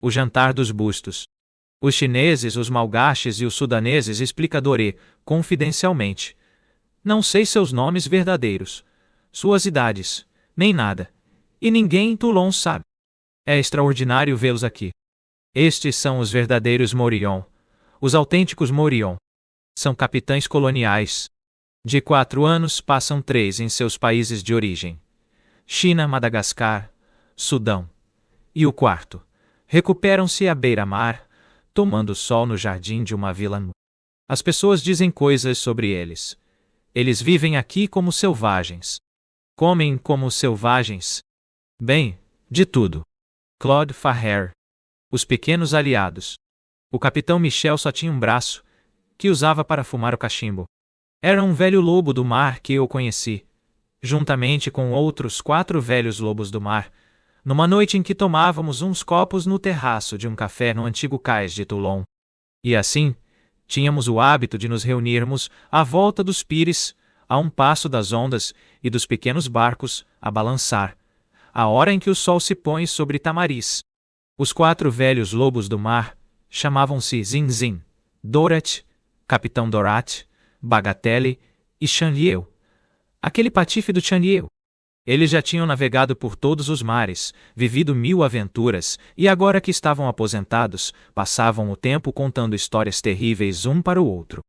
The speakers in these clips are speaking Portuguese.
O jantar dos bustos. Os chineses, os malgaches e os sudaneses, explica Doré, confidencialmente. Não sei seus nomes verdadeiros, suas idades, nem nada. E ninguém em Toulon sabe. É extraordinário vê-los aqui. Estes são os verdadeiros Morillon. Os autênticos Morillon. São capitães coloniais. De 4 anos passam 3 em seus países de origem. China, Madagascar, Sudão. E o 4. Recuperam-se à beira-mar, tomando sol no jardim de uma vila. As pessoas dizem coisas sobre eles. Eles vivem aqui como selvagens. Comem como selvagens. Bem, de tudo. Claude Farrer. Os pequenos aliados. O capitão Michel só tinha um braço, que usava para fumar o cachimbo. Era um velho lobo do mar que eu conheci, juntamente com outros 4 velhos lobos do mar, numa noite em que tomávamos uns copos no terraço de um café no antigo cais de Toulon. E assim, tínhamos o hábito de nos reunirmos à volta dos pires, a um passo das ondas e dos pequenos barcos a balançar, a hora em que o sol se põe sobre Tamaris. Os 4 velhos lobos do mar chamavam-se Zinzin, Dorat, Capitão Dorat, Bagatelle e Chanlieu. Aquele patife do Chanlieu. Eles já tinham navegado por todos os mares, vivido 1000 aventuras, e agora que estavam aposentados, passavam o tempo contando histórias terríveis um para o outro.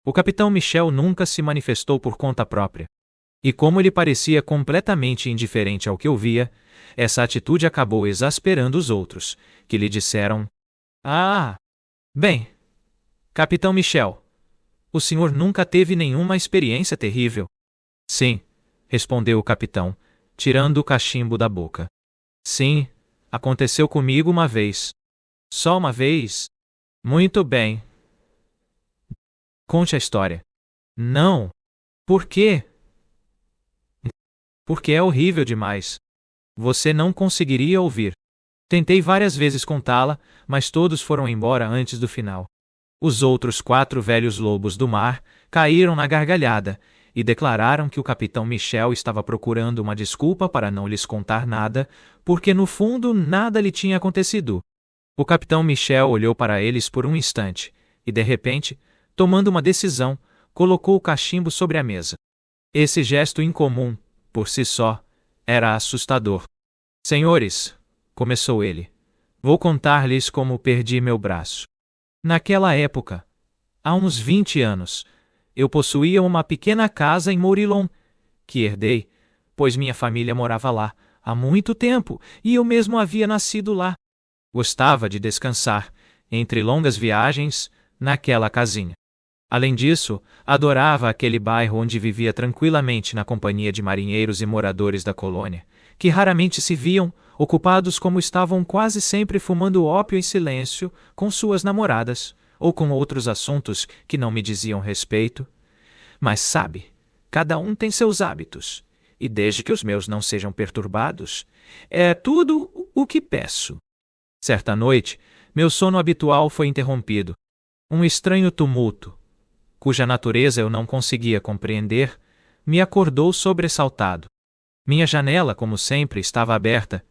O capitão Michel nunca se manifestou por conta própria. E como ele parecia completamente indiferente ao que ouvia, essa atitude acabou exasperando os outros, que lhe disseram: "Ah, bem, capitão Michel, o senhor nunca teve nenhuma experiência terrível?" "Sim", respondeu o capitão, tirando o cachimbo da boca. "Sim, aconteceu comigo uma vez." "Só uma vez?" "Muito bem. Conte a história." "Não." "Por quê?" "Porque é horrível demais. Você não conseguiria ouvir." Tentei várias vezes contá-la, mas todos foram embora antes do final. Os outros 4 velhos lobos do mar caíram na gargalhada e declararam que o capitão Michel estava procurando uma desculpa para não lhes contar nada, porque no fundo nada lhe tinha acontecido. O capitão Michel olhou para eles por um instante e, de repente, tomando uma decisão, colocou o cachimbo sobre a mesa. Esse gesto incomum, por si só, era assustador. "Senhores", começou ele, "vou contar-lhes como perdi meu braço. Naquela época, há uns 20 anos, eu possuía uma pequena casa em Morillon, que herdei, pois minha família morava lá há muito tempo e eu mesmo havia nascido lá. Gostava de descansar, entre longas viagens, naquela casinha. Além disso, adorava aquele bairro onde vivia tranquilamente na companhia de marinheiros e moradores da colônia, que raramente se viam, ocupados como estavam quase sempre fumando ópio em silêncio com suas namoradas, ou com outros assuntos que não me diziam respeito. Mas sabe, cada um tem seus hábitos, e desde que os meus não sejam perturbados, é tudo o que peço." Certa noite, meu sono habitual foi interrompido. Um estranho tumulto, cuja natureza eu não conseguia compreender, me acordou sobressaltado. Minha janela, como sempre, estava aberta.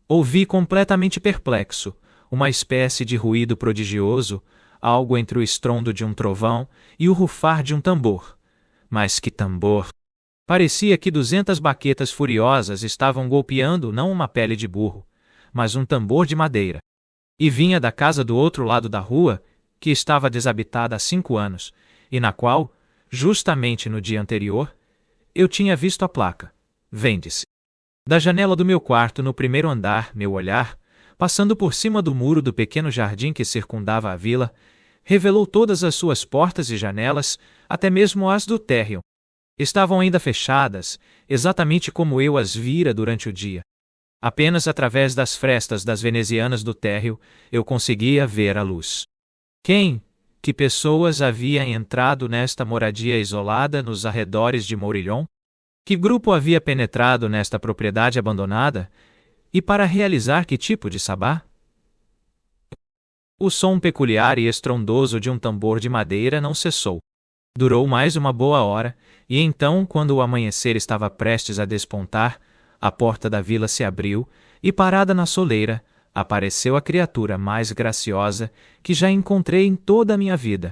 Ouvi completamente perplexo uma espécie de ruído prodigioso, algo entre o estrondo de um trovão e o rufar de um tambor. Mas que tambor! Parecia que 200 baquetas furiosas estavam golpeando não uma pele de burro, mas um tambor de madeira. E vinha da casa do outro lado da rua, que estava desabitada há 5 anos, e na qual, justamente no dia anterior, eu tinha visto a placa: "Vende-se." Da janela do meu quarto no primeiro andar, meu olhar, passando por cima do muro do pequeno jardim que circundava a vila, revelou todas as suas portas e janelas, até mesmo as do térreo. Estavam ainda fechadas, exatamente como eu as vira durante o dia. Apenas através das frestas das venezianas do térreo, eu conseguia ver a luz. Que pessoas havia entrado nesta moradia isolada nos arredores de Morillon? Que grupo havia penetrado nesta propriedade abandonada? E para realizar que tipo de sabá? O som peculiar e estrondoso de um tambor de madeira não cessou. Durou mais uma boa hora, e então, quando o amanhecer estava prestes a despontar, a porta da vila se abriu, e parada na soleira, apareceu a criatura mais graciosa que já encontrei em toda a minha vida.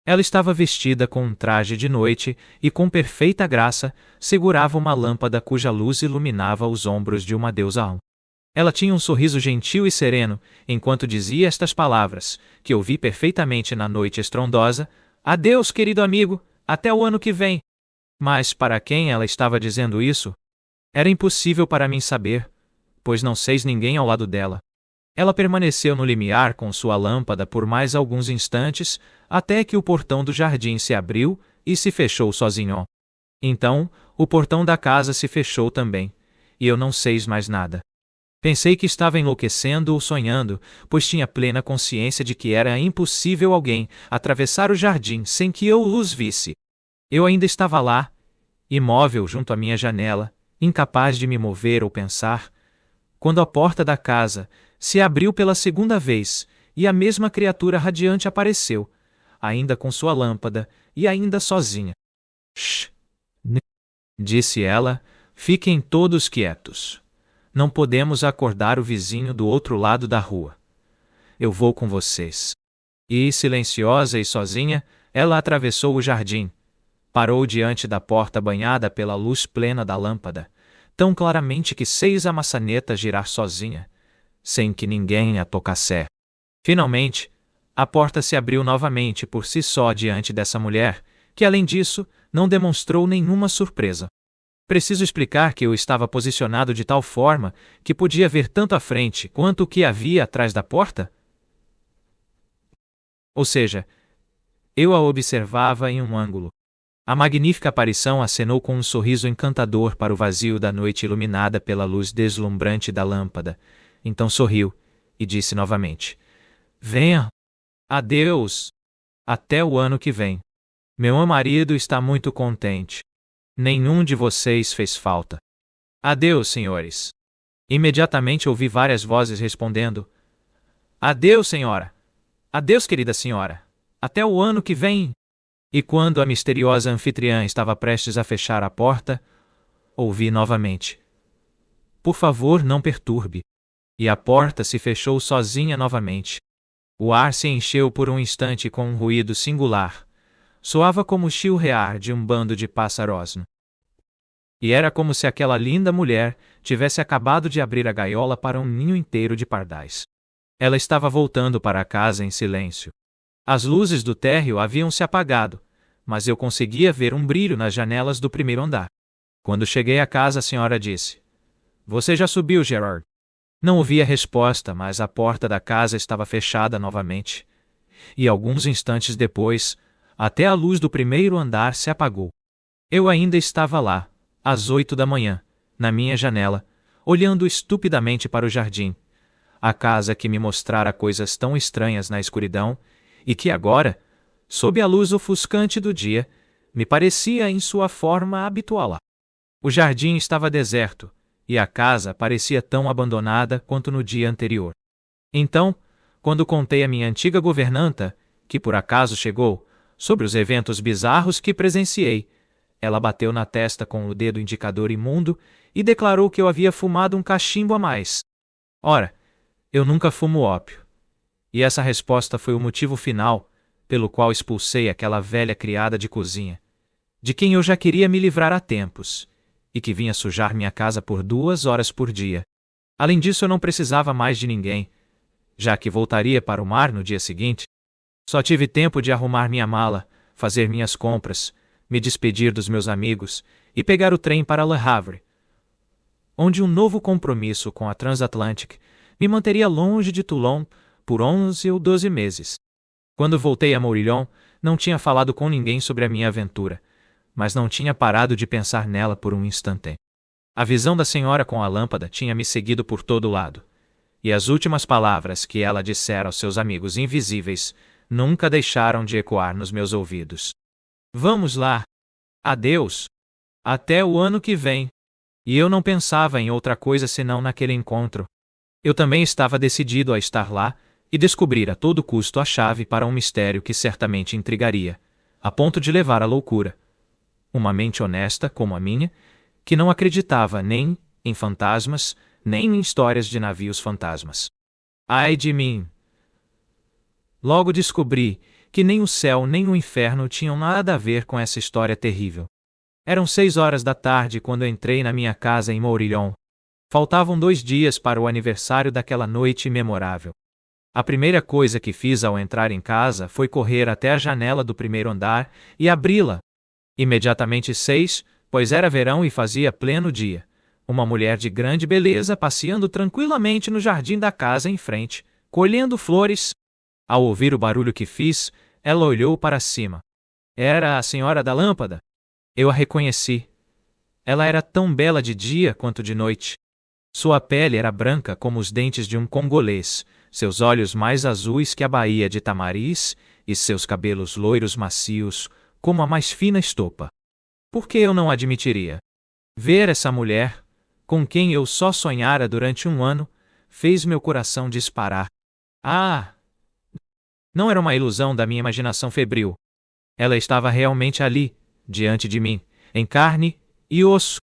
Ela estava vestida com um traje de noite e, com perfeita graça, segurava uma lâmpada cuja luz iluminava os ombros de uma deusa. Ela tinha um sorriso gentil e sereno, enquanto dizia estas palavras, que ouvi perfeitamente na noite estrondosa: "Adeus, querido amigo, até o ano que vem." Mas para quem ela estava dizendo isso? Era impossível para mim saber, pois não sei ninguém ao lado dela. Ela permaneceu no limiar com sua lâmpada por mais alguns instantes, até que o portão do jardim se abriu e se fechou sozinho. Então, o portão da casa se fechou também, e eu não sei mais nada. Pensei que estava enlouquecendo ou sonhando, pois tinha plena consciência de que era impossível alguém atravessar o jardim sem que eu os visse. Eu ainda estava lá, imóvel junto à minha janela, incapaz de me mover ou pensar, quando a porta da casa se abriu pela segunda vez, e a mesma criatura radiante apareceu, ainda com sua lâmpada, e ainda sozinha. "Shh!" disse ela, "fiquem todos quietos. Não podemos acordar o vizinho do outro lado da rua. Eu vou com vocês." E, silenciosa e sozinha, ela atravessou o jardim. Parou diante da porta banhada pela luz plena da lâmpada, tão claramente que fez a maçaneta girar sozinha, sem que ninguém a tocasse. Finalmente, a porta se abriu novamente por si só diante dessa mulher, que além disso, não demonstrou nenhuma surpresa. Preciso explicar que eu estava posicionado de tal forma que podia ver tanto à frente quanto o que havia atrás da porta? Ou seja, eu a observava em um ângulo. A magnífica aparição acenou com um sorriso encantador para o vazio da noite iluminada pela luz deslumbrante da lâmpada. Então sorriu e disse novamente: "Venha. Adeus. Até o ano que vem. Meu marido está muito contente. Nenhum de vocês fez falta. Adeus, senhores." Imediatamente ouvi várias vozes respondendo: "Adeus, senhora. Adeus, querida senhora. Até o ano que vem." E quando a misteriosa anfitriã estava prestes a fechar a porta, ouvi novamente: "Por favor, não perturbe." E a porta se fechou sozinha novamente. O ar se encheu por um instante com um ruído singular. Soava como o chilrear de um bando de pássaros. E era como se aquela linda mulher tivesse acabado de abrir a gaiola para um ninho inteiro de pardais. Ela estava voltando para a casa em silêncio. As luzes do térreo haviam se apagado, mas eu conseguia ver um brilho nas janelas do primeiro andar. Quando cheguei à casa, a senhora disse: "Você já subiu, Gerard?" Não ouvi a resposta, mas a porta da casa estava fechada novamente. E alguns instantes depois, até a luz do primeiro andar se apagou. Eu ainda estava lá, às 8 da manhã, na minha janela, olhando estupidamente para o jardim. A casa que me mostrara coisas tão estranhas na escuridão, e que agora, sob a luz ofuscante do dia, me parecia em sua forma habitual. O jardim estava deserto, e a casa parecia tão abandonada quanto no dia anterior. Então, quando contei à minha antiga governanta, que por acaso chegou, sobre os eventos bizarros que presenciei, ela bateu na testa com o dedo indicador imundo e declarou que eu havia fumado um cachimbo a mais. Ora, eu nunca fumo ópio. E essa resposta foi o motivo final pelo qual expulsei aquela velha criada de cozinha, de quem eu já queria me livrar há tempos, e que vinha sujar minha casa por 2 horas por dia. Além disso, eu não precisava mais de ninguém, já que voltaria para o mar no dia seguinte. Só tive tempo de arrumar minha mala, fazer minhas compras, me despedir dos meus amigos e pegar o trem para Le Havre, onde um novo compromisso com a Transatlantic me manteria longe de Toulon por 11 ou 12 meses. Quando voltei a Morillon, não tinha falado com ninguém sobre a minha aventura, mas não tinha parado de pensar nela por um instante. A visão da senhora com a lâmpada tinha me seguido por todo lado, e as últimas palavras que ela dissera aos seus amigos invisíveis nunca deixaram de ecoar nos meus ouvidos. "Vamos lá. Adeus. Até o ano que vem." E eu não pensava em outra coisa senão naquele encontro. Eu também estava decidido a estar lá e descobrir a todo custo a chave para um mistério que certamente intrigaria, a ponto de levar à loucura uma mente honesta como a minha, que não acreditava nem em fantasmas, nem em histórias de navios fantasmas. Ai de mim! Logo descobri que nem o céu nem o inferno tinham nada a ver com essa história terrível. Eram 6 horas da tarde quando entrei na minha casa em Morillon. Faltavam 2 dias para o aniversário daquela noite memorável. A primeira coisa que fiz ao entrar em casa foi correr até a janela do primeiro andar e abri-la. Imediatamente pois era verão e fazia pleno dia. Uma mulher de grande beleza passeando tranquilamente no jardim da casa em frente, colhendo flores. Ao ouvir o barulho que fiz, ela olhou para cima. Era a senhora da lâmpada. Eu a reconheci. Ela era tão bela de dia quanto de noite. Sua pele era branca como os dentes de um congolês, seus olhos mais azuis que a baía de Tamariz, e seus cabelos loiros macios, como a mais fina estopa. Por que eu não admitiria? Ver essa mulher, com quem eu só sonhara durante um ano, fez meu coração disparar. Ah! Não era uma ilusão da minha imaginação febril. Ela estava realmente ali, diante de mim, em carne e osso.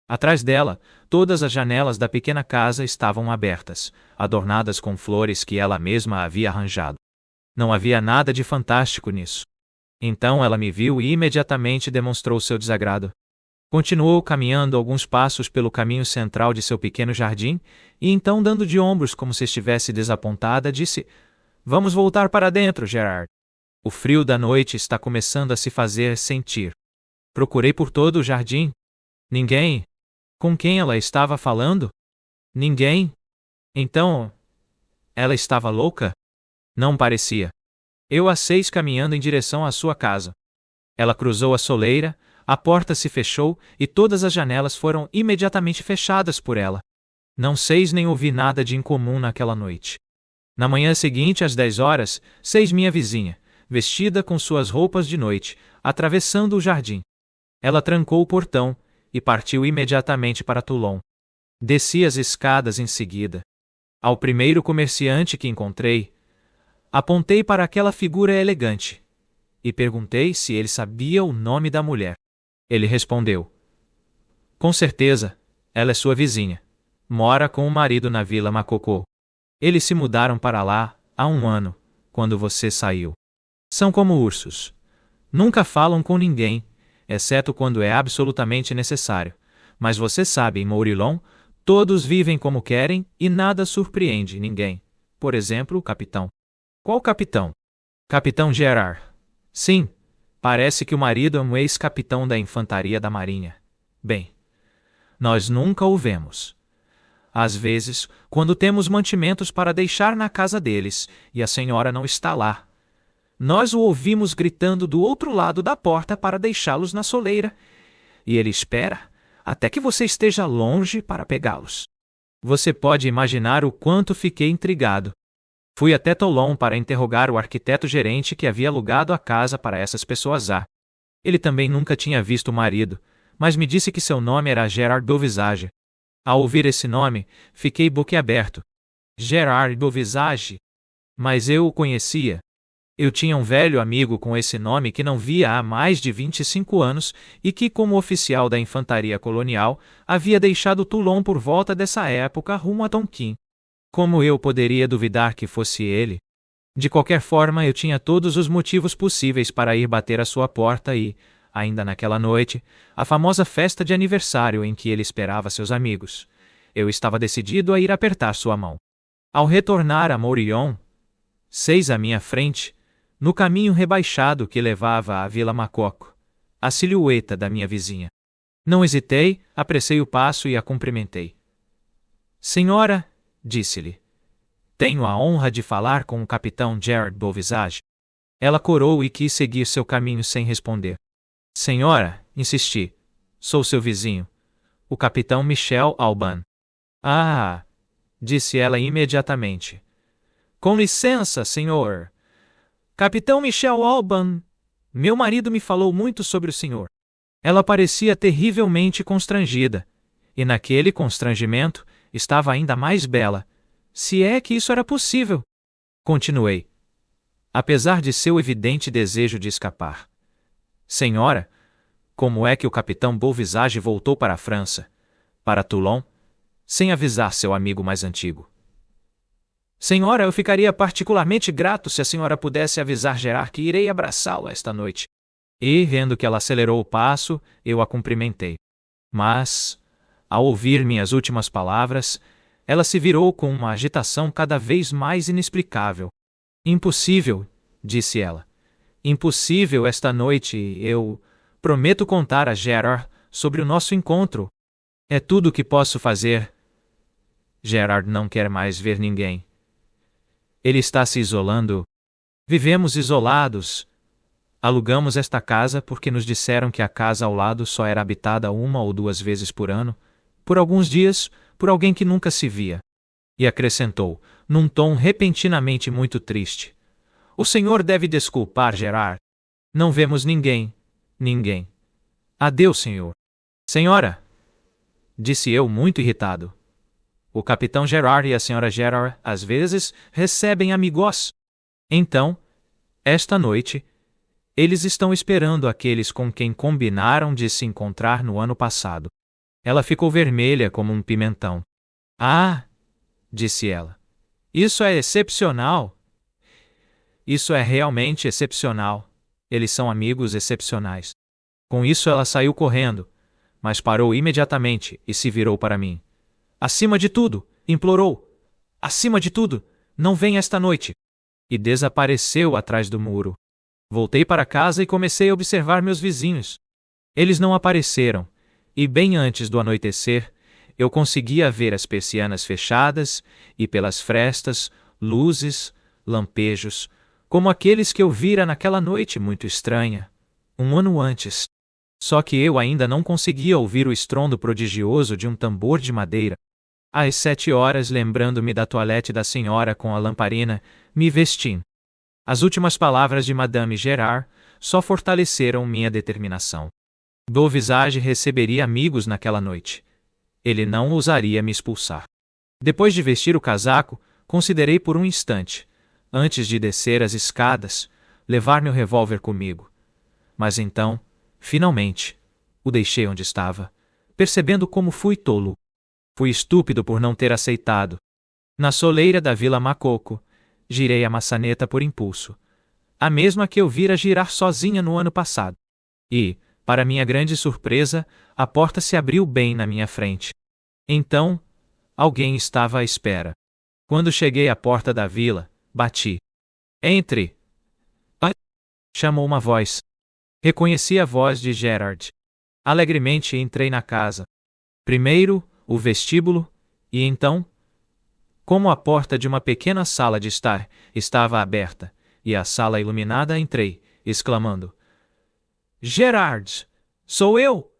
Atrás dela, todas as janelas da pequena casa estavam abertas, adornadas com flores que ela mesma havia arranjado. Não havia nada de fantástico nisso. Então ela me viu e imediatamente demonstrou seu desagrado. Continuou caminhando alguns passos pelo caminho central de seu pequeno jardim, e então, dando de ombros como se estivesse desapontada, disse: "Vamos voltar para dentro, Gerard. O frio da noite está começando a se fazer sentir." Procurei por todo o jardim. Ninguém. Com quem ela estava falando? Ninguém. Então, ela estava louca? Não parecia. Eu a 6 caminhando em direção à sua casa. Ela cruzou a soleira, a porta se fechou e todas as janelas foram imediatamente fechadas por ela. Não sei nem ouvi nada de incomum naquela noite. Na manhã seguinte, às 10 horas, minha vizinha, vestida com suas roupas de noite, atravessando o jardim. Ela trancou o portão e partiu imediatamente para Toulon. Desci as escadas em seguida. Ao primeiro comerciante que encontrei, apontei para aquela figura elegante e perguntei se ele sabia o nome da mulher. Ele respondeu: "Com certeza, ela é sua vizinha. Mora com o marido na Vila Macocô. Eles se mudaram para lá há um ano, quando você saiu. São como ursos. Nunca falam com ninguém, exceto quando é absolutamente necessário. Mas você sabe, em Morillon, todos vivem como querem e nada surpreende ninguém. Por exemplo, o capitão." "Qual capitão?" "Capitão Gerard." "Sim, parece que o marido é um ex-capitão da infantaria da marinha." "Bem, nós nunca o vemos. Às vezes, quando temos mantimentos para deixar na casa deles, e a senhora não está lá, nós o ouvimos gritando do outro lado da porta para deixá-los na soleira, e ele espera até que você esteja longe para pegá-los." Você pode imaginar o quanto fiquei intrigado. Fui até Toulon para interrogar o arquiteto-gerente que havia alugado a casa para essas pessoas. Ele também nunca tinha visto o marido, mas me disse que seu nome era Gerard Beauvisage. Ao ouvir esse nome, fiquei boquiaberto. Gerard Beauvisage? Mas eu o conhecia. Eu tinha um velho amigo com esse nome que não via há mais de 25 anos e que, como oficial da infantaria colonial, havia deixado Toulon por volta dessa época rumo a Tonquim. Como eu poderia duvidar que fosse ele? De qualquer forma, eu tinha todos os motivos possíveis para ir bater à sua porta e, ainda naquela noite, a famosa festa de aniversário em que ele esperava seus amigos, eu estava decidido a ir apertar sua mão. Ao retornar a Morillon, 6 à minha frente, no caminho rebaixado que levava à Vila Macoco, a silhueta da minha vizinha. Não hesitei, apressei o passo e a cumprimentei. "Senhora", disse-lhe, "tenho a honra de falar com o capitão Gerard Beauvisage." Ela corou e quis seguir seu caminho sem responder. "Senhora", insisti, "sou seu vizinho, o capitão Michel Alban." "Ah!", disse ela imediatamente. "Com licença, senhor. Capitão Michel Alban. Meu marido me falou muito sobre o senhor." Ela parecia terrivelmente constrangida, e naquele constrangimento estava ainda mais bela, se é que isso era possível. Continuei, apesar de seu evidente desejo de escapar. "Senhora, como é que o capitão Beauvisage voltou para a França, para Toulon, sem avisar seu amigo mais antigo?" Senhora, eu ficaria particularmente grato se a senhora pudesse avisar Gerard que irei abraçá-lo esta noite. E, vendo que ela acelerou o passo, eu a cumprimentei. Mas, ao ouvir minhas últimas palavras, ela se virou com uma agitação cada vez mais inexplicável. Impossível, disse ela. Impossível esta noite, eu prometo contar a Gerard sobre o nosso encontro. É tudo o que posso fazer. Gerard não quer mais ver ninguém. Ele está se isolando. Vivemos isolados. Alugamos esta casa porque nos disseram que a casa ao lado só era habitada 1 ou 2 vezes por ano, por alguns dias, por alguém que nunca se via. E acrescentou, num tom repentinamente muito triste: O senhor deve desculpar, Gerard. Não vemos ninguém. Ninguém. Adeus, senhor. Senhora! Disse eu muito irritado. O capitão Gerard e a senhora Gerard, às vezes, recebem amigos. Então, esta noite, eles estão esperando aqueles com quem combinaram de se encontrar no ano passado. Ela ficou vermelha como um pimentão. Ah! Disse ela. Isso é excepcional. Isso é realmente excepcional. Eles são amigos excepcionais. Com isso ela saiu correndo, mas parou imediatamente e se virou para mim. Acima de tudo, implorou. Acima de tudo, não venha esta noite. E desapareceu atrás do muro. Voltei para casa e comecei a observar meus vizinhos. Eles não apareceram, e bem antes do anoitecer, eu conseguia ver as persianas fechadas e pelas frestas, luzes, lampejos, como aqueles que eu vira naquela noite muito estranha, 1 ano antes. Só que eu ainda não conseguia ouvir o estrondo prodigioso de um tambor de madeira. Às 7 horas, lembrando-me da toilette da senhora com a lamparina, me vesti. As últimas palavras de Madame Gerard só fortaleceram minha determinação. Beauvisage receberia amigos naquela noite. Ele não ousaria me expulsar. Depois de vestir o casaco, considerei por um instante, antes de descer as escadas, levar meu revólver comigo. Mas então, finalmente, o deixei onde estava, percebendo como fui tolo. Fui estúpido por não ter aceitado. Na soleira da Vila Macoco, girei a maçaneta por impulso, a mesma que eu vira girar sozinha no ano passado. E, para minha grande surpresa, a porta se abriu bem na minha frente. Então, alguém estava à espera. Quando cheguei à porta da vila, bati. Entre! Chamou uma voz. Reconheci a voz de Gerard. Alegremente entrei na casa. Primeiro, o vestíbulo, e então, como a porta de uma pequena sala de estar estava aberta, e a sala iluminada, entrei, exclamando: Gerard! Sou eu!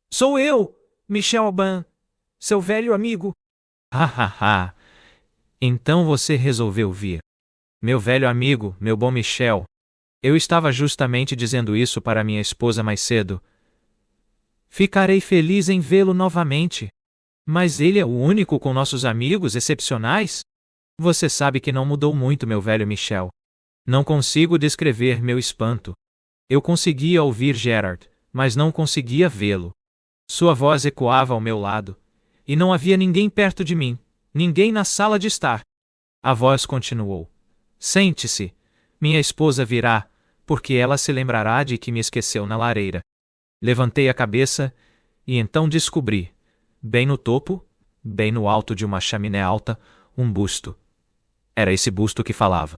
Sou eu! Michel Aubin! Seu velho amigo! Ha ha ha! Então você resolveu vir. Meu velho amigo, meu bom Michel. Eu estava justamente dizendo isso para minha esposa mais cedo. Ficarei feliz em vê-lo novamente. Mas ele é o único com nossos amigos excepcionais? Você sabe que não mudou muito, meu velho Michel. Não consigo descrever meu espanto. Eu conseguia ouvir Gerard, mas não conseguia vê-lo. Sua voz ecoava ao meu lado, e não havia ninguém perto de mim, ninguém na sala de estar. A voz continuou. Sente-se. Minha esposa virá, porque ela se lembrará de que me esqueceu na lareira. Levantei a cabeça, e então descobri, bem no topo, bem no alto de uma chaminé alta, um busto. Era esse busto que falava.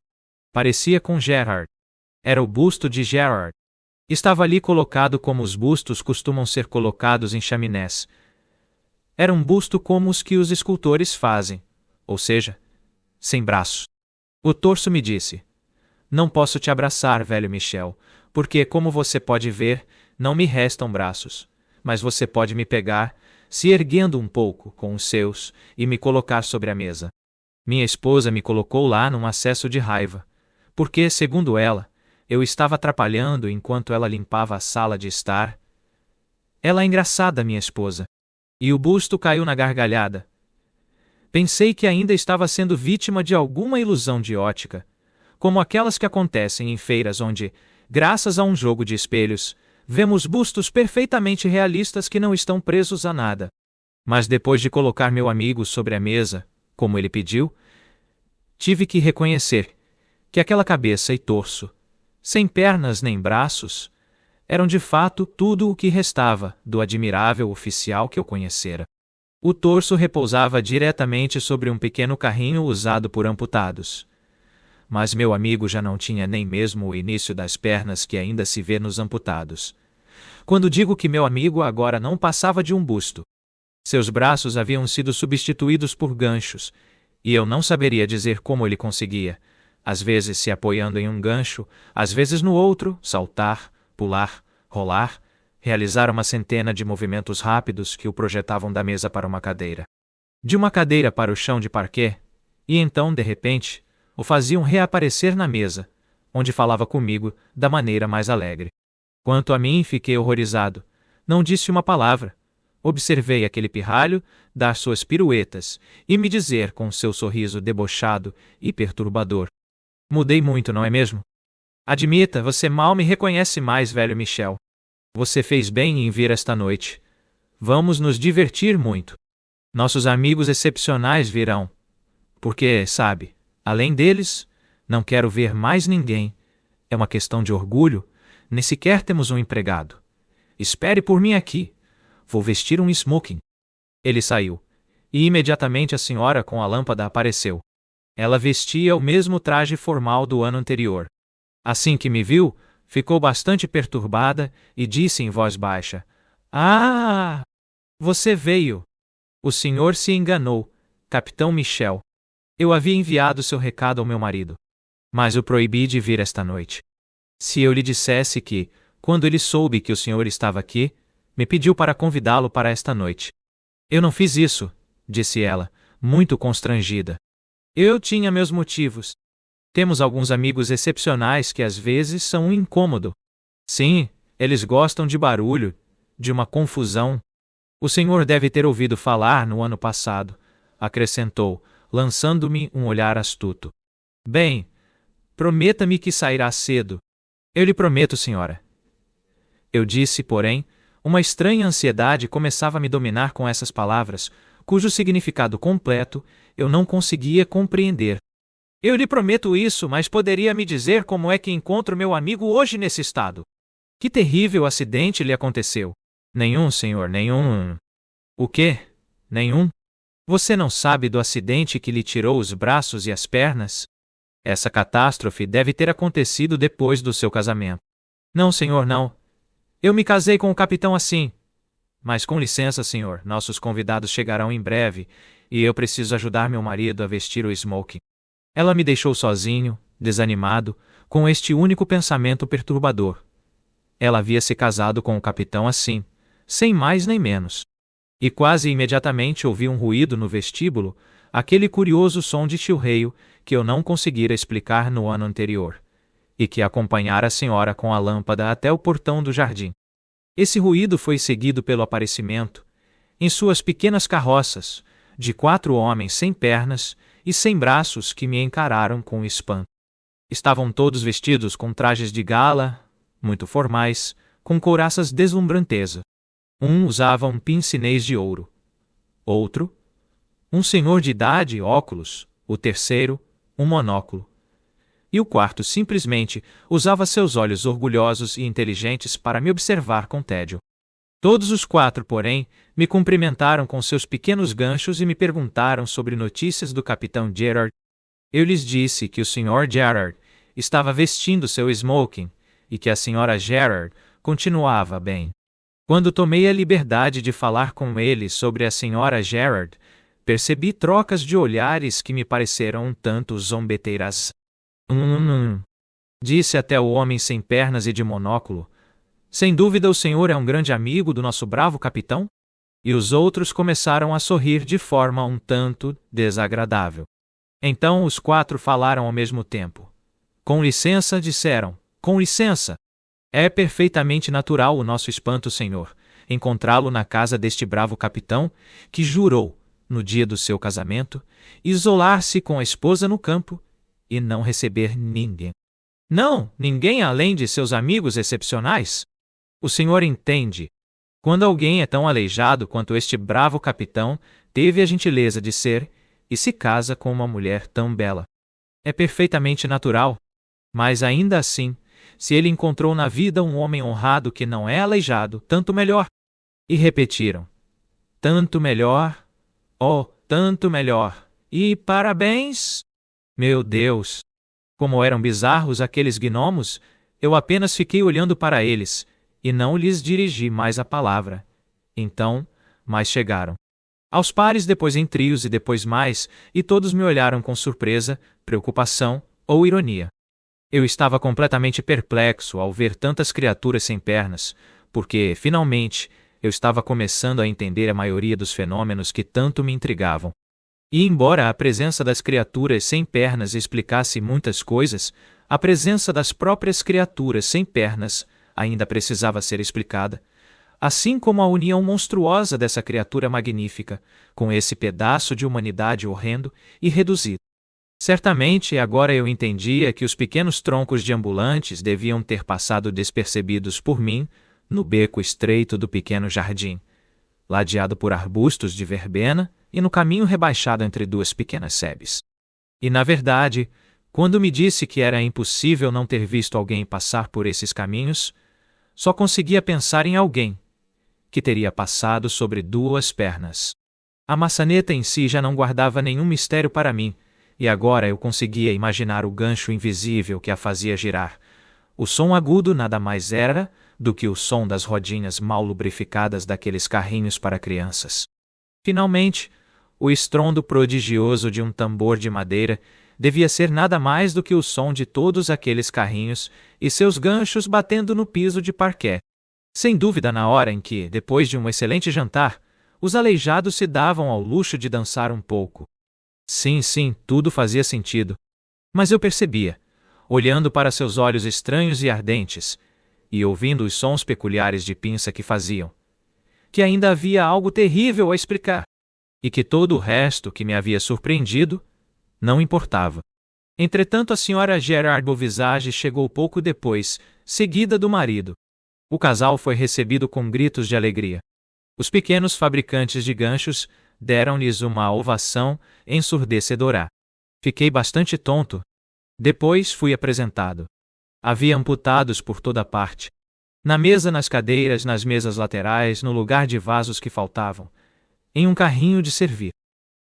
Parecia com Gerard. Era o busto de Gerard. Estava ali colocado como os bustos costumam ser colocados em chaminés. Era um busto como os que os escultores fazem, ou seja, sem braços. O torso me disse: Não posso te abraçar, velho Michel, porque, como você pode ver, não me restam braços. Mas você pode me pegar, se erguendo um pouco com os seus, e me colocar sobre a mesa. Minha esposa me colocou lá num acesso de raiva, porque, segundo ela, eu estava atrapalhando enquanto ela limpava a sala de estar. Ela é engraçada, minha esposa. E o busto caiu na gargalhada. Pensei que ainda estava sendo vítima de alguma ilusão de ótica, como aquelas que acontecem em feiras onde, graças a um jogo de espelhos, vemos bustos perfeitamente realistas que não estão presos a nada. Mas depois de colocar meu amigo sobre a mesa, como ele pediu, tive que reconhecer que aquela cabeça e torso, sem pernas nem braços, eram de fato tudo o que restava do admirável oficial que eu conhecera. O torso repousava diretamente sobre um pequeno carrinho usado por amputados. Mas meu amigo já não tinha nem mesmo o início das pernas que ainda se vê nos amputados. Quando digo que meu amigo agora não passava de um busto, seus braços haviam sido substituídos por ganchos, e eu não saberia dizer como ele conseguia, às vezes se apoiando em um gancho, às vezes no outro, saltar, pular, rolar, realizar uma centena de movimentos rápidos que o projetavam da mesa para uma cadeira, de uma cadeira para o chão de parquet, e então, de repente, o faziam reaparecer na mesa, onde falava comigo da maneira mais alegre. Quanto a mim, fiquei horrorizado. Não disse uma palavra. Observei aquele pirralho dar suas piruetas e me dizer com seu sorriso debochado e perturbador: mudei muito, não é mesmo? Admita, você mal me reconhece mais, velho Michel. Você fez bem em vir esta noite. Vamos nos divertir muito. Nossos amigos excepcionais virão. Porque, sabe, além deles, não quero ver mais ninguém. É uma questão de orgulho. Nem sequer temos um empregado. Espere por mim aqui. Vou vestir um smoking. Ele saiu. E imediatamente a senhora com a lâmpada apareceu. Ela vestia o mesmo traje formal do ano anterior. Assim que me viu, ficou bastante perturbada e disse em voz baixa: Ah! Você veio. O senhor se enganou, Capitão Michel. Eu havia enviado seu recado ao meu marido. Mas o proibi de vir esta noite. Se eu lhe dissesse que, quando ele soube que o senhor estava aqui, me pediu para convidá-lo para esta noite. Eu não fiz isso, disse ela, muito constrangida. Eu tinha meus motivos. Temos alguns amigos excepcionais que às vezes são um incômodo. Sim, eles gostam de barulho, de uma confusão. O senhor deve ter ouvido falar no ano passado, acrescentou, lançando-me um olhar astuto. Bem, prometa-me que sairá cedo. Eu lhe prometo, senhora. Eu disse, porém, uma estranha ansiedade começava a me dominar com essas palavras, cujo significado completo eu não conseguia compreender. Eu lhe prometo isso, mas poderia me dizer como é que encontro meu amigo hoje nesse estado? Que terrível acidente lhe aconteceu? Nenhum, senhor, nenhum. O quê? Nenhum? Você não sabe do acidente que lhe tirou os braços e as pernas? Essa catástrofe deve ter acontecido depois do seu casamento. Não, senhor, não. Eu me casei com o capitão assim. Mas com licença, senhor, nossos convidados chegarão em breve, e eu preciso ajudar meu marido a vestir o smoking. Ela me deixou sozinho, desanimado, com este único pensamento perturbador. Ela havia se casado com o capitão assim, sem mais nem menos. E quase imediatamente ouvi um ruído no vestíbulo, aquele curioso som de chilreio que eu não conseguira explicar no ano anterior, e que acompanhara a senhora com a lâmpada até o portão do jardim. Esse ruído foi seguido pelo aparecimento, em suas pequenas carroças, de 4 homens sem pernas e sem braços que me encararam com espanto. Estavam todos vestidos com trajes de gala, muito formais, com couraças deslumbrantes. Um usava um pince-nez de ouro. Outro, um senhor de idade e óculos. O terceiro, um monóculo. E o quarto simplesmente usava seus olhos orgulhosos e inteligentes para me observar com tédio. Todos os 4, porém, me cumprimentaram com seus pequenos ganchos e me perguntaram sobre notícias do capitão Gerard. Eu lhes disse que o Sr. Gerard estava vestindo seu smoking e que a Sra. Gerard continuava bem. Quando tomei a liberdade de falar com ele sobre a Sra. Gerard, percebi trocas de olhares que me pareceram um tanto zombeteiras. Disse até o homem sem pernas e de monóculo. Sem dúvida o senhor é um grande amigo do nosso bravo capitão? E os outros começaram a sorrir de forma um tanto desagradável. Então os 4 falaram ao mesmo tempo. Com licença, disseram. Com licença. É perfeitamente natural o nosso espanto, senhor, encontrá-lo na casa deste bravo capitão, que jurou, no dia do seu casamento, isolar-se com a esposa no campo e não receber ninguém. Não, ninguém além de seus amigos excepcionais. O senhor entende. Quando alguém é tão aleijado quanto este bravo capitão teve a gentileza de ser, e se casa com uma mulher tão bela. É perfeitamente natural. Mas ainda assim, se ele encontrou na vida um homem honrado que não é aleijado, tanto melhor. E repetiram: tanto melhor, oh, tanto melhor. E parabéns! Meu Deus! Como eram bizarros aqueles gnomos, eu apenas fiquei olhando para eles, e não lhes dirigi mais a palavra. Então, mais chegaram. Aos pares, depois em trios e depois mais, e todos me olharam com surpresa, preocupação ou ironia. Eu estava completamente perplexo ao ver tantas criaturas sem pernas, porque, finalmente, eu estava começando a entender a maioria dos fenômenos que tanto me intrigavam. E embora a presença das criaturas sem pernas explicasse muitas coisas, a presença das próprias criaturas sem pernas ainda precisava ser explicada, assim como a união monstruosa dessa criatura magnífica com esse pedaço de humanidade horrendo e reduzido. Certamente agora eu entendia que os pequenos troncos de ambulantes deviam ter passado despercebidos por mim no beco estreito do pequeno jardim, ladeado por arbustos de verbena e no caminho rebaixado entre duas pequenas sebes. E na verdade, quando me disse que era impossível não ter visto alguém passar por esses caminhos, só conseguia pensar em alguém que teria passado sobre duas pernas. A maçaneta em si já não guardava nenhum mistério para mim, e agora eu conseguia imaginar o gancho invisível que a fazia girar. O som agudo nada mais era do que o som das rodinhas mal lubrificadas daqueles carrinhos para crianças. Finalmente, o estrondo prodigioso de um tambor de madeira devia ser nada mais do que o som de todos aqueles carrinhos e seus ganchos batendo no piso de parquet. Sem dúvida, na hora em que, depois de um excelente jantar, os aleijados se davam ao luxo de dançar um pouco. Sim, tudo fazia sentido. Mas eu percebia, olhando para seus olhos estranhos e ardentes, e ouvindo os sons peculiares de pinça que faziam, que ainda havia algo terrível a explicar, e que todo o resto que me havia surpreendido não importava. Entretanto, a senhora Gerard Beauvisage chegou pouco depois, seguida do marido. O casal foi recebido com gritos de alegria. Os pequenos fabricantes de ganchos deram-lhes uma ovação ensurdecedora. Fiquei bastante tonto. Depois fui apresentado. Havia amputados por toda parte. Na mesa, nas cadeiras, nas mesas laterais, no lugar de vasos que faltavam. Em um carrinho de servir.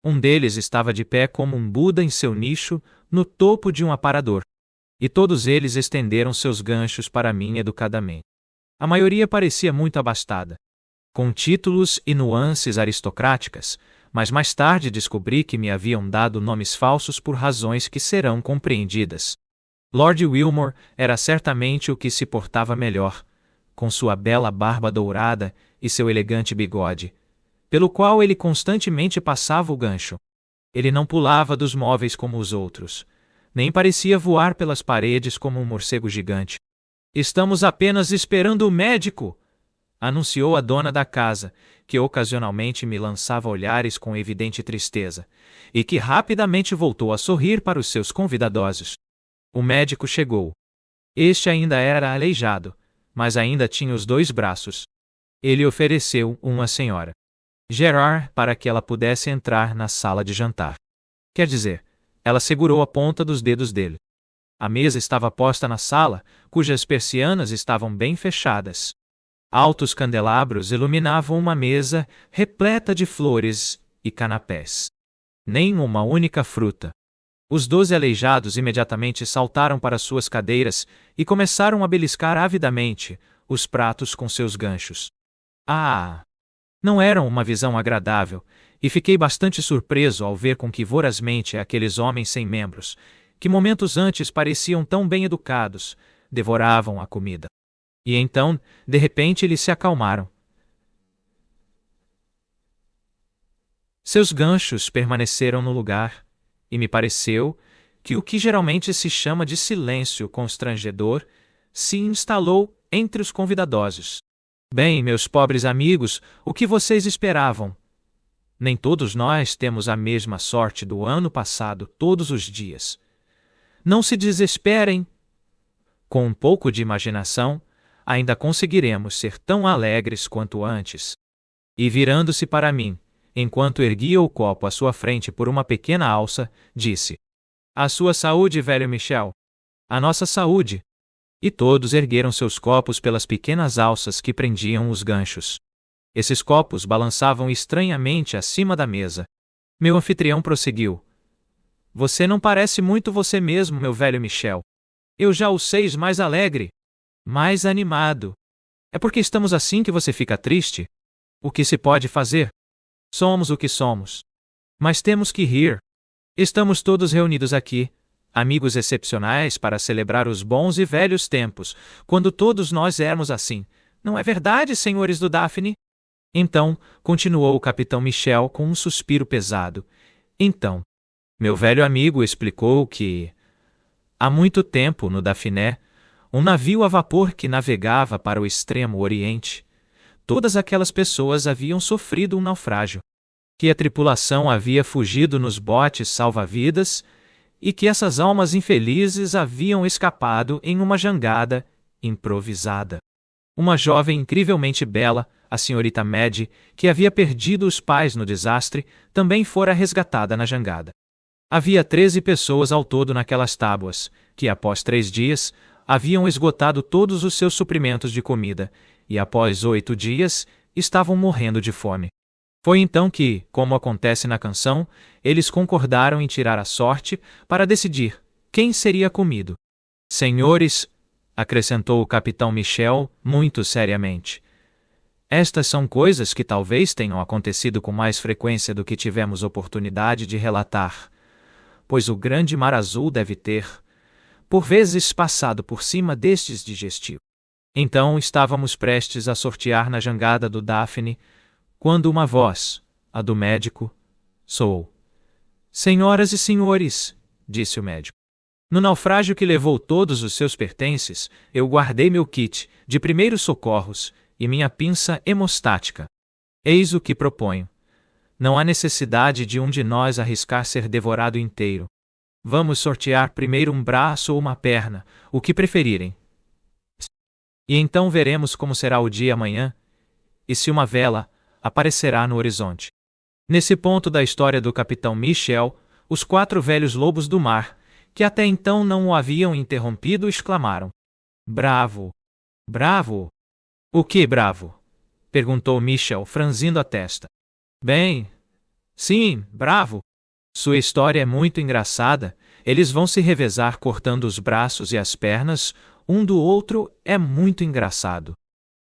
Um deles estava de pé como um Buda em seu nicho, no topo de um aparador. E todos eles estenderam seus ganchos para mim educadamente. A maioria parecia muito abastada, com títulos e nuances aristocráticas, mas mais tarde descobri que me haviam dado nomes falsos por razões que serão compreendidas. Lord Wilmore era certamente o que se portava melhor, com sua bela barba dourada e seu elegante bigode, pelo qual ele constantemente passava o gancho. Ele não pulava dos móveis como os outros, nem parecia voar pelas paredes como um morcego gigante. Estamos apenas esperando o médico, anunciou a dona da casa, que ocasionalmente me lançava olhares com evidente tristeza, e que rapidamente voltou a sorrir para os seus convidadosos. O médico chegou. Este ainda era aleijado, mas ainda tinha os 2 braços. Ele ofereceu um à senhora Gerard para que ela pudesse entrar na sala de jantar. Quer dizer, ela segurou a ponta dos dedos dele. A mesa estava posta na sala, cujas persianas estavam bem fechadas. Altos candelabros iluminavam uma mesa repleta de flores e canapés. Nem uma única fruta. Os 12 aleijados imediatamente saltaram para suas cadeiras e começaram a beliscar avidamente os pratos com seus ganchos. Não era uma visão agradável, e fiquei bastante surpreso ao ver com que vorazmente aqueles homens sem membros, que momentos antes pareciam tão bem educados, devoravam a comida. E então, de repente, eles se acalmaram. Seus ganchos permaneceram no lugar, e me pareceu que o que geralmente se chama de silêncio constrangedor se instalou entre os convidadosos. Bem, meus pobres amigos, o que vocês esperavam? Nem todos nós temos a mesma sorte do ano passado todos os dias. Não se desesperem. Com um pouco de imaginação, ainda conseguiremos ser tão alegres quanto antes. E virando-se para mim, enquanto erguia o copo à sua frente por uma pequena alça, disse: A sua saúde, velho Michel. A nossa saúde. E todos ergueram seus copos pelas pequenas alças que prendiam os ganchos. Esses copos balançavam estranhamente acima da mesa. Meu anfitrião prosseguiu. Você não parece muito você mesmo, meu velho Michel. Eu já o sei mais alegre, mais animado. É porque estamos assim que você fica triste? O que se pode fazer? Somos o que somos. Mas temos que rir. Estamos todos reunidos aqui, amigos excepcionais para celebrar os bons e velhos tempos, quando todos nós éramos assim. Não é verdade, senhores do Daphne? Então, continuou o capitão Michel com um suspiro pesado. Então, meu velho amigo explicou que, há muito tempo, no Daphné, um navio a vapor que navegava para o extremo oriente, todas aquelas pessoas haviam sofrido um naufrágio, que a tripulação havia fugido nos botes salva-vidas e que essas almas infelizes haviam escapado em uma jangada improvisada. Uma jovem incrivelmente bela, a senhorita Mad, que havia perdido os pais no desastre, também fora resgatada na jangada. Havia 13 pessoas ao todo naquelas tábuas, que após 3 dias, haviam esgotado todos os seus suprimentos de comida, e após 8 dias, estavam morrendo de fome. Foi então que, como acontece na canção, eles concordaram em tirar a sorte para decidir quem seria comido. Senhores, acrescentou o capitão Michel, muito seriamente, estas são coisas que talvez tenham acontecido com mais frequência do que tivemos oportunidade de relatar, pois o grande mar azul deve ter, por vezes, passado por cima destes digestivos. Então estávamos prestes a sortear na jangada do Daphne, quando uma voz, a do médico, soou. Senhoras e senhores, disse o médico. No naufrágio que levou todos os seus pertences, eu guardei meu kit de primeiros socorros e minha pinça hemostática. Eis o que proponho. Não há necessidade de um de nós arriscar ser devorado inteiro. Vamos sortear primeiro um braço ou uma perna, o que preferirem. E então veremos como será o dia amanhã, e se uma vela aparecerá no horizonte. Nesse ponto da história do capitão Michel, os 4 velhos lobos do mar, que até então não o haviam interrompido, exclamaram: Bravo! Bravo! O que bravo? Perguntou Michel, franzindo a testa. Bem, sim, bravo. Sua história é muito engraçada. Eles vão se revezar cortando os braços e as pernas um do outro, é muito engraçado.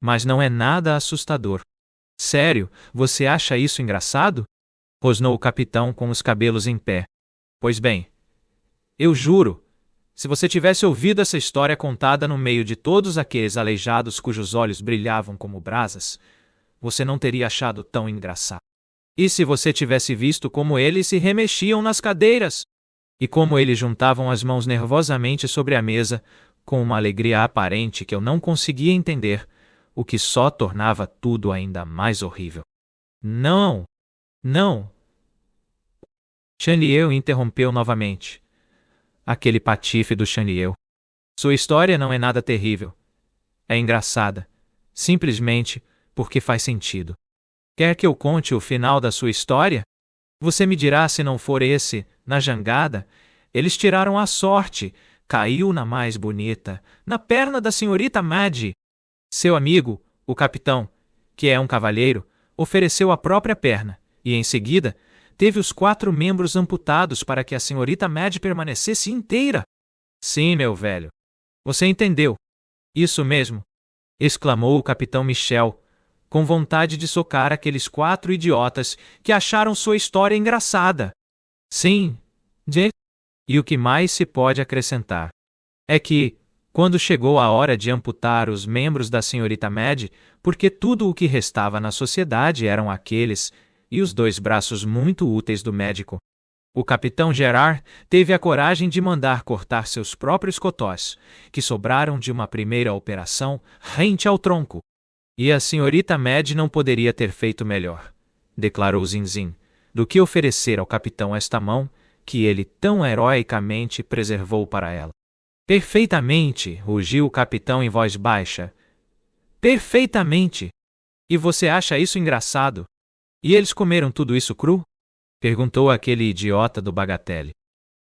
Mas não é nada assustador. Sério, você acha isso engraçado? Rosnou o capitão com os cabelos em pé. Pois bem, eu juro, se você tivesse ouvido essa história contada no meio de todos aqueles aleijados cujos olhos brilhavam como brasas, você não teria achado tão engraçado. E se você tivesse visto como eles se remexiam nas cadeiras, e como eles juntavam as mãos nervosamente sobre a mesa, com uma alegria aparente que eu não conseguia entender, o que só tornava tudo ainda mais horrível. Não! Não! Chanlieu interrompeu novamente. Aquele patife do Chanlieu. Sua história não é nada terrível. É engraçada. Simplesmente porque faz sentido. Quer que eu conte o final da sua história? Você me dirá se não for esse, na jangada, eles tiraram a sorte, caiu na mais bonita, na perna da senhorita Mad. Seu amigo, o capitão, que é um cavalheiro, ofereceu a própria perna, e em seguida, teve os 4 membros amputados para que a senhorita Mad permanecesse inteira. Sim, meu velho. Você entendeu. Isso mesmo, exclamou o capitão Michel, com vontade de socar aqueles 4 idiotas que acharam sua história engraçada. Sim, e o que mais se pode acrescentar é que, quando chegou a hora de amputar os membros da senhorita Mad, porque tudo o que restava na sociedade eram aqueles, e os 2 braços muito úteis do médico, o capitão Gerard teve a coragem de mandar cortar seus próprios cotós, que sobraram de uma primeira operação, rente ao tronco. E a senhorita Mad não poderia ter feito melhor, declarou Zinzin, do que oferecer ao capitão esta mão, que ele tão heroicamente preservou para ela. Perfeitamente, rugiu o capitão em voz baixa. Perfeitamente! E você acha isso engraçado? E eles comeram tudo isso cru? Perguntou aquele idiota do Bagatelle.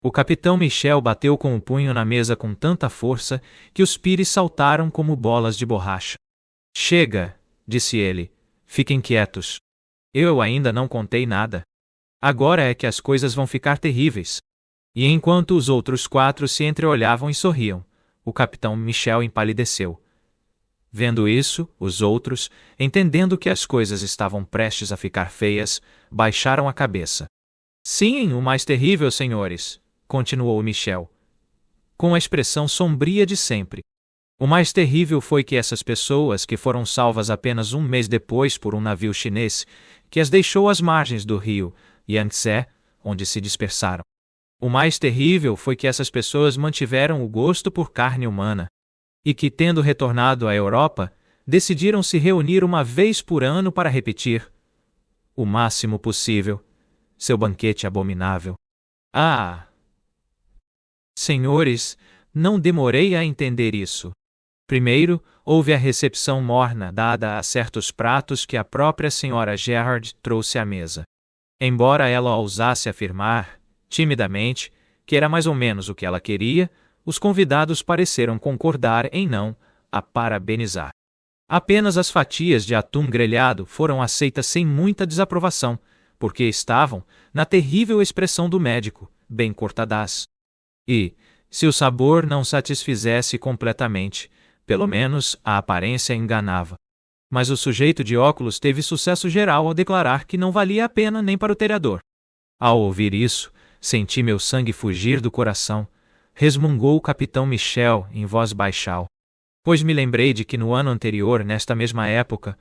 O capitão Michel bateu com o punho na mesa com tanta força que os pires saltaram como bolas de borracha. Chega, disse ele. Fiquem quietos. Eu ainda não contei nada. Agora é que as coisas vão ficar terríveis. E enquanto os outros 4 se entreolhavam e sorriam, o capitão Michel empalideceu. Vendo isso, os outros, entendendo que as coisas estavam prestes a ficar feias, baixaram a cabeça. Sim, o mais terrível, senhores, continuou Michel, com a expressão sombria de sempre. O mais terrível foi que essas pessoas, que foram salvas apenas um mês depois por um navio chinês, que as deixou às margens do rio Yangtze, onde se dispersaram. O mais terrível foi que essas pessoas mantiveram o gosto por carne humana, e que, tendo retornado à Europa, decidiram se reunir uma vez por ano para repetir, o máximo possível, seu banquete abominável. Ah! Senhores, não demorei a entender isso. Primeiro, houve a recepção morna dada a certos pratos que a própria senhora Gerard trouxe à mesa. Embora ela ousasse afirmar, timidamente, que era mais ou menos o que ela queria, os convidados pareceram concordar em não a parabenizar. Apenas as fatias de atum grelhado foram aceitas sem muita desaprovação, porque estavam, na terrível expressão do médico, bem cortadas. E, se o sabor não satisfizesse completamente, pelo menos a aparência enganava. Mas o sujeito de óculos teve sucesso geral ao declarar que não valia a pena nem para o telhador. Ao ouvir isso, senti meu sangue fugir do coração, resmungou o capitão Michel em voz baixal. Pois me lembrei de que no ano anterior, nesta mesma época,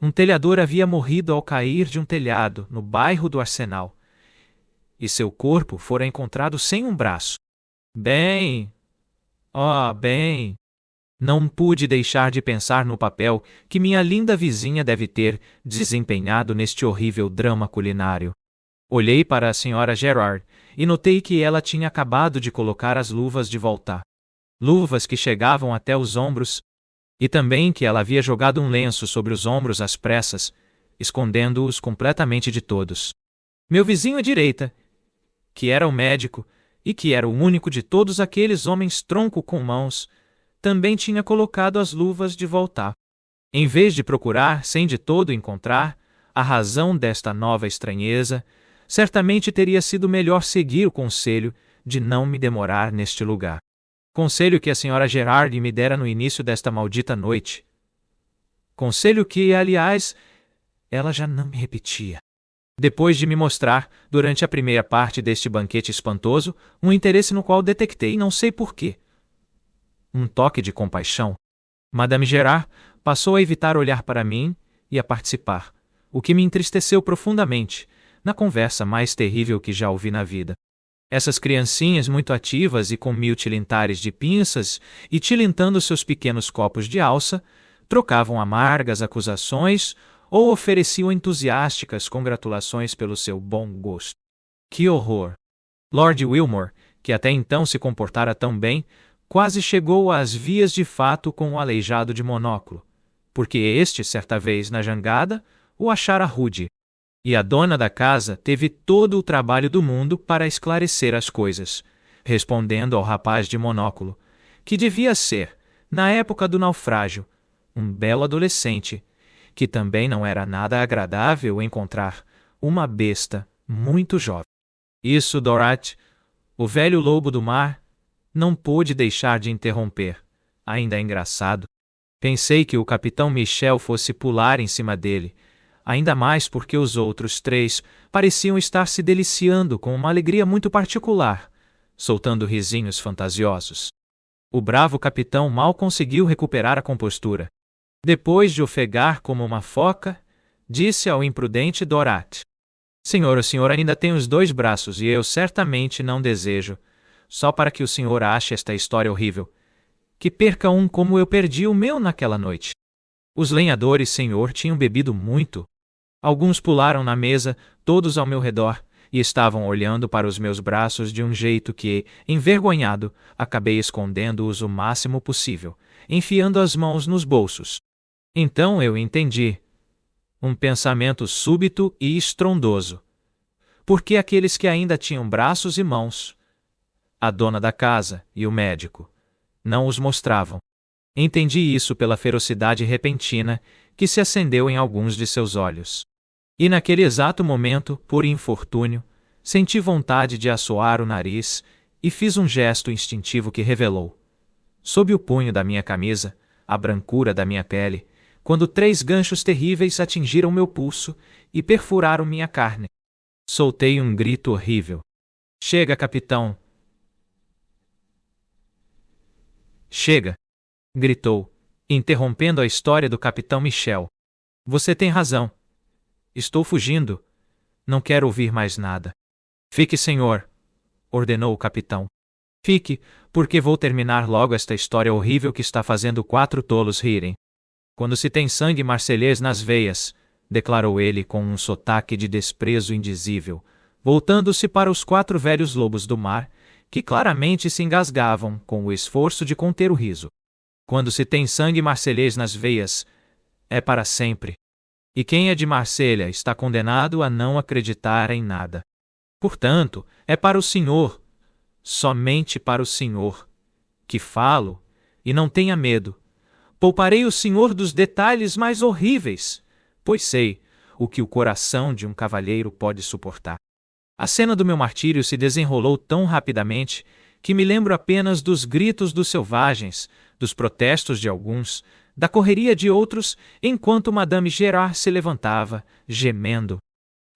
um telhador havia morrido ao cair de um telhado no bairro do Arsenal, e seu corpo fora encontrado sem um braço. Bem, bem, não pude deixar de pensar no papel que minha linda vizinha deve ter desempenhado neste horrível drama culinário. Olhei para a senhora Gerard e notei que ela tinha acabado de colocar as luvas de volta. Luvas que chegavam até os ombros, e também que ela havia jogado um lenço sobre os ombros às pressas, escondendo-os completamente de todos. Meu vizinho à direita, que era o médico, e que era o único de todos aqueles homens tronco com mãos, também tinha colocado as luvas de volta. Em vez de procurar, sem de todo encontrar, a razão desta nova estranheza, certamente teria sido melhor seguir o conselho de não me demorar neste lugar. Conselho que a senhora Gerard me dera no início desta maldita noite. Conselho que, aliás, ela já não me repetia. Depois de me mostrar, durante a primeira parte deste banquete espantoso, um interesse no qual detectei não sei porquê. Um toque de compaixão. Madame Gerard passou a evitar olhar para mim e a participar, o que me entristeceu profundamente, na conversa mais terrível que já ouvi na vida. Essas criancinhas muito ativas e com 1000 tilintares de pinças e tilintando seus pequenos copos de alça, trocavam amargas acusações ou ofereciam entusiásticas congratulações pelo seu bom gosto. Que horror! Lord Wilmore, que até então se comportara tão bem, quase chegou às vias de fato com o aleijado de monóculo, porque este, certa vez na jangada, o achara rude. E a dona da casa teve todo o trabalho do mundo para esclarecer as coisas, respondendo ao rapaz de monóculo, que devia ser, na época do naufrágio, um belo adolescente, que também não era nada agradável encontrar uma besta muito jovem. Isso Dorothy, o velho lobo do mar, não pôde deixar de interromper. Ainda é engraçado. Pensei que o capitão Michel fosse pular em cima dele, ainda mais porque os outros 3 pareciam estar se deliciando com uma alegria muito particular, soltando risinhos fantasiosos. O bravo capitão mal conseguiu recuperar a compostura. Depois de ofegar como uma foca, disse ao imprudente Dorothy: Senhor, o senhor ainda tem os 2 braços e eu certamente não desejo, só para que o senhor ache esta história horrível, que perca um como eu perdi o meu naquela noite. Os lenhadores, senhor, tinham bebido muito. Alguns pularam na mesa, todos ao meu redor, e estavam olhando para os meus braços de um jeito que, envergonhado, acabei escondendo-os o máximo possível, enfiando as mãos nos bolsos. Então eu entendi. Um pensamento súbito e estrondoso. Por que aqueles que ainda tinham braços e mãos A dona da casa e o médico não os mostravam. Entendi isso pela ferocidade repentina que se acendeu em alguns de seus olhos. E naquele exato momento, por infortúnio, senti vontade de assoar o nariz e fiz um gesto instintivo que revelou, sob o punho da minha camisa, a brancura da minha pele, quando 3 ganchos terríveis atingiram meu pulso e perfuraram minha carne. Soltei um grito horrível. Chega, capitão! Chega! Gritou, interrompendo a história do capitão Michel. Você tem razão. Estou fugindo. Não quero ouvir mais nada. Fique, senhor, ordenou o capitão. Fique, porque vou terminar logo esta história horrível que está fazendo 4 tolos rirem. Quando se tem sangue marselhês nas veias, declarou ele com um sotaque de desprezo indizível, voltando-se para os 4 velhos lobos do mar, que claramente se engasgavam com o esforço de conter o riso. Quando se tem sangue marselhês nas veias, é para sempre. E quem é de Marselha está condenado a não acreditar em nada. Portanto, é para o senhor, somente para o senhor, que falo, e não tenha medo. Pouparei o senhor dos detalhes mais horríveis, pois sei o que o coração de um cavalheiro pode suportar. A cena do meu martírio se desenrolou tão rapidamente que me lembro apenas dos gritos dos selvagens, dos protestos de alguns, da correria de outros, enquanto Madame Gerard se levantava, gemendo.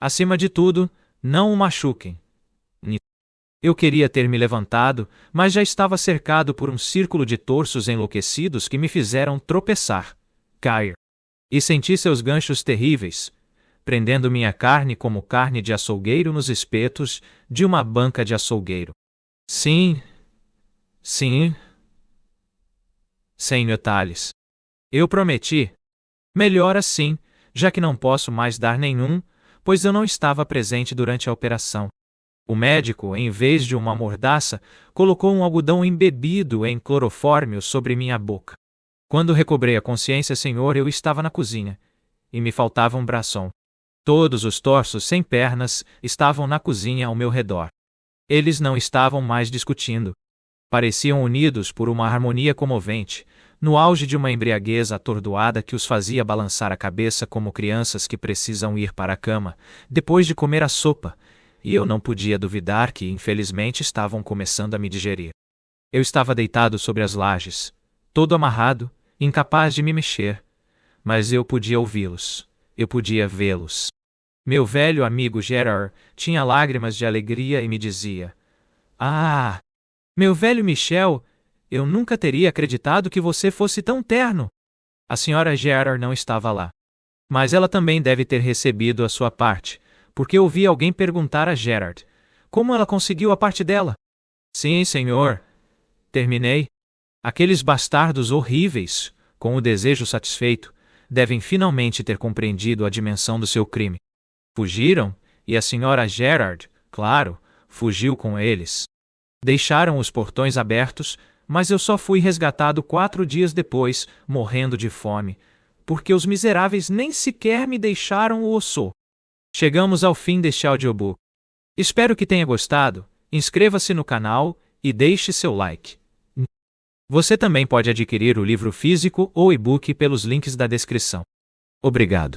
Acima de tudo, não o machuquem. Eu queria ter me levantado, mas já estava cercado por um círculo de torsos enlouquecidos que me fizeram tropeçar, cair. E senti seus ganchos terríveis, prendendo minha carne como carne de açougueiro nos espetos de uma banca de açougueiro. Sim, Senhor Tales. Eu prometi. Melhor assim, já que não posso mais dar nenhum, pois eu não estava presente durante a operação. O médico, em vez de uma mordaça, colocou um algodão embebido em clorofórmio sobre minha boca. Quando recobrei a consciência, senhor, eu estava na cozinha, e me faltava um bração. Todos os torsos sem pernas estavam na cozinha ao meu redor. Eles não estavam mais discutindo. Pareciam unidos por uma harmonia comovente, no auge de uma embriaguez atordoada que os fazia balançar a cabeça como crianças que precisam ir para a cama, depois de comer a sopa, e eu não podia duvidar que, infelizmente, estavam começando a me digerir. Eu estava deitado sobre as lajes, todo amarrado, incapaz de me mexer, mas eu podia ouvi-los, eu podia vê-los. Meu velho amigo Gerard tinha lágrimas de alegria e me dizia: Ah, meu velho Michel, eu nunca teria acreditado que você fosse tão terno. A senhora Gerard não estava lá. Mas ela também deve ter recebido a sua parte, porque ouvi alguém perguntar a Gerard como ela conseguiu a parte dela. Sim, senhor. Terminei. Aqueles bastardos horríveis, com o desejo satisfeito, devem finalmente ter compreendido a dimensão do seu crime. Fugiram, e a senhora Gerard, claro, fugiu com eles. Deixaram os portões abertos, mas eu só fui resgatado 4 dias depois, morrendo de fome, porque os miseráveis nem sequer me deixaram o osso. Chegamos ao fim deste audiobook. Espero que tenha gostado, inscreva-se no canal e deixe seu like. Você também pode adquirir o livro físico ou e-book pelos links da descrição. Obrigado.